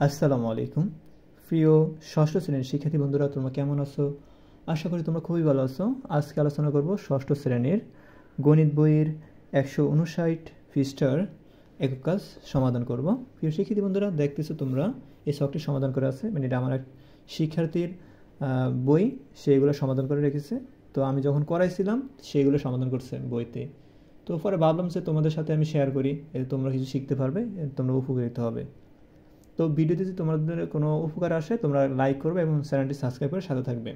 আসসালামু আলাইকুম। প্রিয় ষষ্ঠ শ্রেণীর শিক্ষার্থী বন্ধুরা, তোমরা কেমন আছো? আশা করি তোমরা খুবই ভালো আছো। আজকে আলোচনা করব ষষ্ঠ শ্রেণীর গণিত বইয়ের 159 পৃষ্ঠার একক কাজ সমাধান করব। প্রিয় শিক্ষার্থী বন্ধুরা, দেখতেছো তোমরা এই শখটি সমাধান করে আছে, মানে এটা আমার এক শিক্ষার্থীর বই, সেইগুলো সমাধান করে রেখেছে। তো আমি যখন করাইছিলাম সেইগুলো সমাধান করছে বইতে। তো পরে ভাবলাম যে তোমাদের সাথে আমি শেয়ার করি, এতে তোমরা কিছু শিখতে পারবে, তোমরা উপকৃত হবে। তো ভিডিওতে যদি তোমাদের কোনো উপকার আসে তোমরা লাইক করবে এবং চ্যানেলটি সাবস্ক্রাইব করে সাথে থাকবে।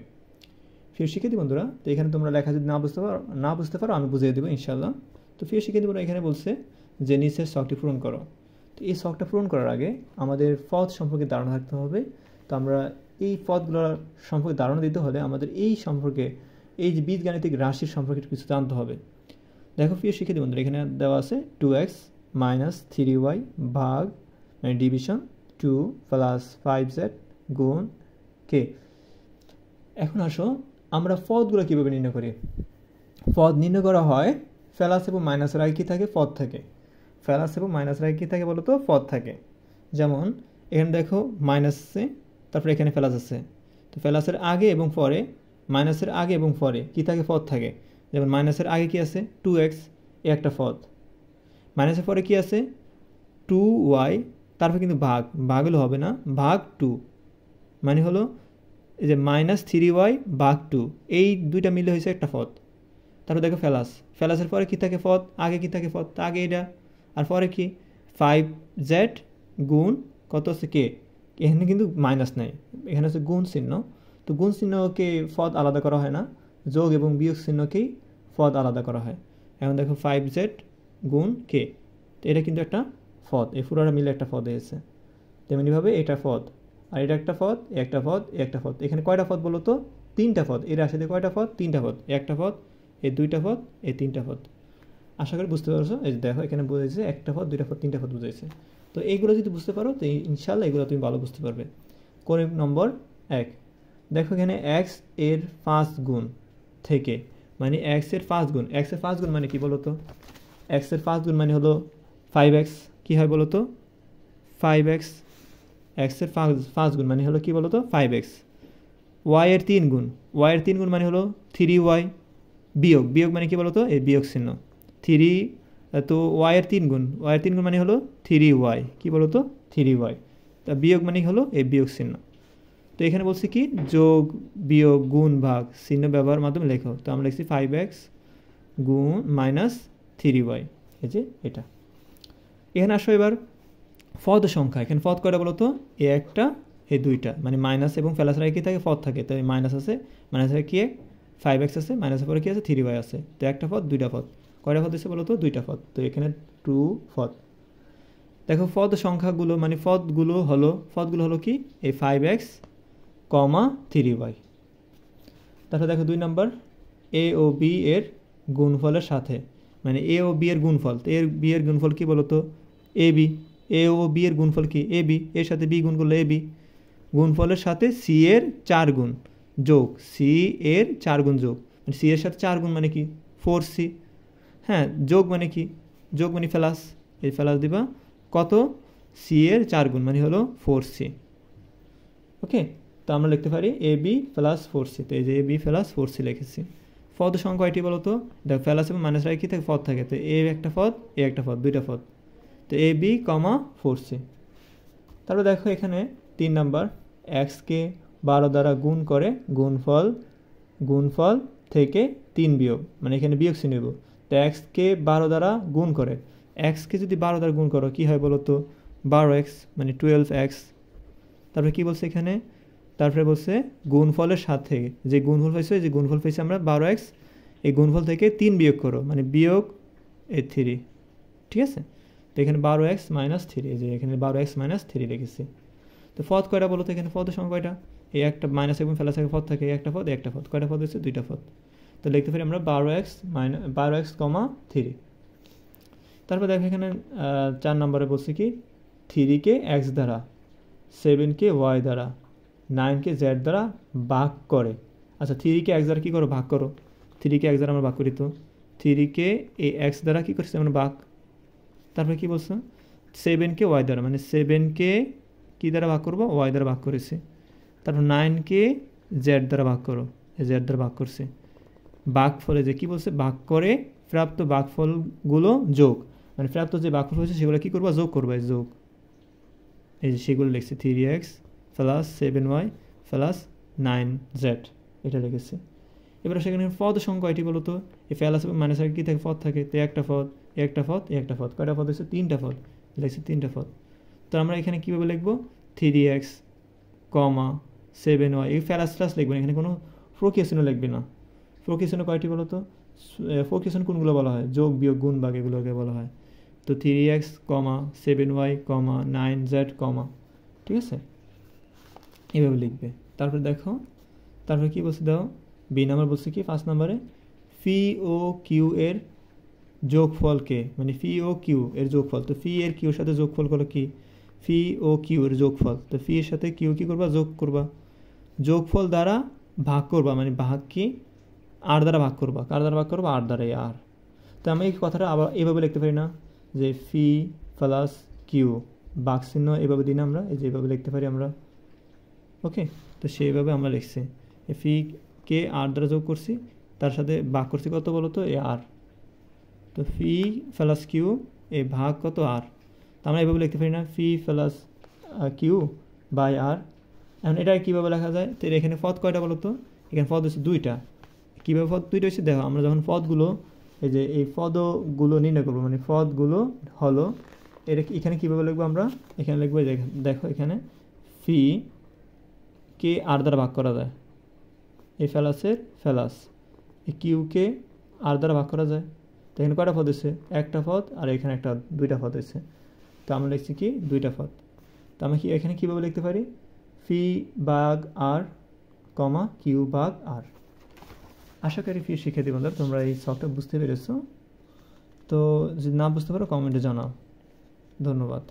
প্রিয় শিক্ষার্থী বন্ধুরা, তো এখানে তোমরা লেখা যদি না বুঝতে পারো আমি বুঝিয়ে দেবো ইনশাল্লাহ। তো প্রিয় শিক্ষার্থী বন্ধুরা, এখানে বলছে যে নিচের শখটি পূরণ করো। তো এই শখটা পূরণ করার আগে আমাদের পদ সম্পর্কে ধারণা থাকতে হবে। তো আমরা এই পদগুলোর সম্পর্কে ধারণা দিতে হলে আমাদের এই সম্পর্কে, এই যে বীজগাণিতিক রাশির সম্পর্কে কিছু জানতে হবে। দেখো প্রিয় শিক্ষার্থী বন্ধুরা, এখানে দেওয়া আছে 2x - 3y ভাগ মানে ডিভিশন 2 প্লাস 5z গুণ k। এখন আসো আমরা পদগুলো কীভাবে নির্ণয় করি। পদ নির্ণয় করা হয় প্লাস এবং মাইনাসের আগে কী থাকে? পদ থাকে। প্লাস এবং মাইনাসের আগে কী থাকে বলো তো? পদ থাকে। যেমন এখানে দেখো মাইনাস আছে, তারপরে এখানে প্লাস আছে। তো প্লাসের আগে এবং পরে, মাইনাসের আগে এবং পরে কী থাকে? পদ থাকে। যেমন মাইনাসের আগে কী আছে? 2x, এ একটা পদ। মাইনাসের পরে কী আছে? 2y, তারপর কিন্তু ভাগ হলে হবে না, ভাগ 2 মানে হলো এই যে -3y ভাগ 2, এই দুইটা মিলে হয়েছে একটা পদ। তারপর দেখো প্লাসের পরে কী থাকে? পদ। আগে কী থাকে? পদ। আগে এটা, আর পরে কি? 5z গুণ কত আছে? k। এখানে কিন্তু মাইনাস নাই, এখানে হচ্ছে গুণ চিহ্ন। তো গুণ চিহ্নকে পদ আলাদা করা হয় না, যোগ এবং বিয়োগ চিহ্নকেই পদ আলাদা করা হয়। এখন দেখো 5z গুণ k, তো এটা কিন্তু একটা পদ, এই পুরোটা মিলে একটা পদ হয়েছে। তেমনিভাবে এটা পদ, আর এটা একটা পদ, একটা পদ, একটা পদ। এখানে কয়টা পদ বলো তো? 3টা পদ। এর রাশিতে কয়টা পদ? 3টা পদ। একটা পদ, এই 2টা পদ, এই 3টা পদ। আশা করি বুঝতে পারছো। এই যে দেখো এখানে বুঝেছে একটা পদ, 2টা পদ, 3টা পদ বুঝেছে। তো এইগুলো যদি বুঝতে পারো তো ইনশাল্লাহ এগুলো তুমি ভালো বুঝতে পারবে। কোন নম্বর 1, দেখো এখানে x এর 5 গুণ থেকে, মানে x এর 5 গুণ। x এর 5 গুণ মানে কি বলো তো? x এর 5 গুণ মানে হলো 5x। কি হয় বলো তো? 5x। x এর 5 গুণ মানে হলো কি বলো তো? 5x। y এর 3 গুণ, y এর 3 গুণ মানে হলো 3y। বিয়োগ মানে কি বলো তো? এই বিয়োগ চিহ্ন 3। তো y এর 3 গুণ, y এর 3 গুণ মানে হলো 3y। কি বলো তো? 3y। তা বিয়োগ মানে হলো এই বিয়োগ চিহ্ন। তো এখানে বলছি কি? যোগ, বিয়োগ, গুণ, ভাগ চিহ্ন ব্যবহারের মাধ্যমে লেখো। তো আমরা লিখছি 5x গুণ -3y, এই যে এটা। এখানে আসো এবার পদ সংখ্যা। এখানে পদ কয়টা বলো তো? এ একটা, এ দুইটা, মানে মাইনাস এবং প্লাসের আগে কী থাকে? পদ থাকে। তো মাইনাস আছে, মাইনাসের কি? 5x আছে, মাইনাসের পরে কী আছে? 3y আছে। তো একটা পদ, দুইটা পদ। কয়টা পদ হচ্ছে বলো তো? 2টা পদ। তো এখানে 2 পদ। দেখো পদ সংখ্যাগুলো, মানে পদগুলো হলো কি? এই 5x, 3y। তারপর দেখো 2 নম্বর, a ও b এর গুণফলের সাথে, মানে a ও b এর গুণফল। তো এর b এর গুণফল কি বলো তো? ab। a ও b এর গুণফল কি? ab। এর সাথে b গুণ করলে ab। গুণফলের সাথে c এর 4 গুণ যোগ, c এর 4 গুণ যোগ, মানে c এর সাথে 4 গুণ মানে কি? 4c। হ্যাঁ, যোগ মানে কি? যোগ মানে প্লাস, এই প্লাস দিবা কত? c এর 4 গুণ মানে হলো 4c। ওকে, তো আমরা লিখতে পারি ab প্লাস 4c। তো এই যে ab প্লাস 4c লিখেছি। পদ সংখ্যা কয়টি বলো তো? দেখো প্লাস এবং মাইনাস রাখি থাকে, পদ থাকে। তো a একটা পদ, a একটা পদ, দুইটা পদ। তো ab, 4c। তারপর দেখো এখানে 3 নাম্বার, x-কে 12 দ্বারা গুণ করে গুণফল থেকে 3 বিয়োগ, মানে এখানে বিয়োগ চিহ্ন নেব। তো x-কে 12 দ্বারা গুণ করে, x-কে যদি 12 দ্বারা গুণ করো কী হয় বলো তো? 12x, মানে 12x। তারপরে কি বলছে এখানে? তারপরে বলছে গুণফলের সাথে, যে গুণফল পাইছে, যে গুণফল পাইছে আমরা 12x, এই গুণফল থেকে 3 বিয়োগ করো, মানে বিয়োগ এই 3। ঠিক আছে, তো এখানে 12x - 3, যে এখানে 12x - 3 লিখেছি। তো পদ কয়টা বলো তো? এখানে পদের সংখ্যা কয়টা? এই একটা মাইনাস এবং প্লাস থেকে পদ থাকে, একটা পদ, একটা পদ। কয়টা পদ হচ্ছে? 2টা পদ। তো লিখতে পারি আমরা 12x, 3। তারপর দেখো এখানে 4 নম্বরে বলছি কি? 3-কে x দ্বারা, 7-কে y দ্বারা, 9-কে z দ্বারা ভাগ করে। আচ্ছা, 3-কে x দ্বারা কী করো? ভাগ করো। 3-কে x দ্বারা আমরা ভাগ করি। তো 3-কে এই x দ্বারা কী করছি আমরা? ভাগ। তারপরে কি বলছো? 7-কে y দ্বারা, মানে 7-কে কী দ্বারা ভাগ করবো, ওয়াই দ্বারা ভাগ করেছি। তারপর 9কে জেড দ্বারা ভাগ করো, এই জেড দ্বারা ভাগ করছি। ভাগফলে যে কী বলছে, ভাগ করে প্রাপ্ত ভাগফলগুলো যোগ, মানে প্রাপ্ত যে ভাগফল হয়েছে সেগুলো কী করবা, যোগ করবা, যোগ। এই যে সেগুলো লিখছি 3x plus 7y plus 9z, এটা লিখেছি। এবারে সেখানে পদ সংখ্যা কয়টি বলো তো, এই প্লাস মাইনাস আগে কী থাকে, পদ থাকে, তো একটা পদ, একটা পদ, একটা পদ, কয়টা পদ হচ্ছে, 3টা পদ, লিখছি 3টা পদ। তো আমরা এখানে কীভাবে লিখবো, 3x, 7y, এই প্লাস প্লাস লিখবেন, এখানে কোনো প্রক্রিয়াচিহ্ন লিখবে না। প্রক্রিয়াচিহ্ন কয়টি বলো তো, প্রক্রিয়াচিহ্ন কোনগুলো বলা হয়, যোগ বিয়োগ গুণ ভাগ এগুলোকে বলা হয়। তো 3x, 7y, 9z, ঠিক আছে, এইভাবে লিখবে। তারপরে দেখো, তারপরে কী বলছে দাও, বি নাম্বার বলছে কি, 5 নম্বরে ফি ও কিউ এর যোগফলকে, মানে ফি ও কিউ এর যোগফল। তো ফি এর কিউর সাথে যোগফল করো কি, ফি ও কিউ এর যোগফল। তো ফি এর সাথে কিউ কী করবা, যোগ করবা, যোগফল দ্বারা ভাগ করবা, মানে ভাগ কি, আর দ্বারা ভাগ করবা, কার দ্বারা ভাগ করবা, আর দ্বারা, আর। তো আমি এই কথাটা আবার এভাবে লিখতে পারি না, যে ফি প্লাস কিউ, ভাগ চিহ্ন এভাবে দিই না আমরা, এই যে এভাবে লিখতে পারি আমরা, ওকে। তো সেইভাবে আমরা লিখছি, ফি কে আর দ্বারা যোগ করছি, তার সাথে ভাগ করছি কত বলো তো, এ আর। তো ফি প্লাস কিউ, এ ভাগ কত, আর। তো আমরা এভাবে লিখতে পারি না, ফি প্লাস কিউ বাই আর। এখন এটা কীভাবে লেখা যায়, তো এখানে পদ কয়টা বলো তো, এখানে পদ হচ্ছে 2টা। কীভাবে পদ 2টা হচ্ছে, দেখো আমরা যখন পদগুলো, এই যে এই পদগুলো নির্ণয় করবো, মানে পদগুলো হলো এটা, এখানে কীভাবে লিখবো আমরা, এখানে লিখবো, দেখো এখানে ফি কে আর দ্বারা ভাগ করা যায়, এই ফেলাসের ফেলাস, এই কিউকে আর দ্বারা ভাগ করা যায়। তো এখানে কয়টা পদ হয়েছে, একটা পদ, আর এখানে একটা 2টা পদ হয়েছে। তো আমরা লিখছি কি, 2টা পদ। তো আমরা কি এখানে কীভাবে লিখতে পারি, ফি ভাগ আর, কিউ ভাগ আর। আশা করি ফি শিক্ষার্থী বন্ধুরা তোমরা এই সবটা বুঝতে পেরেছো। তো যদি না বুঝতে পারো কমেন্টে জানাও। ধন্যবাদ।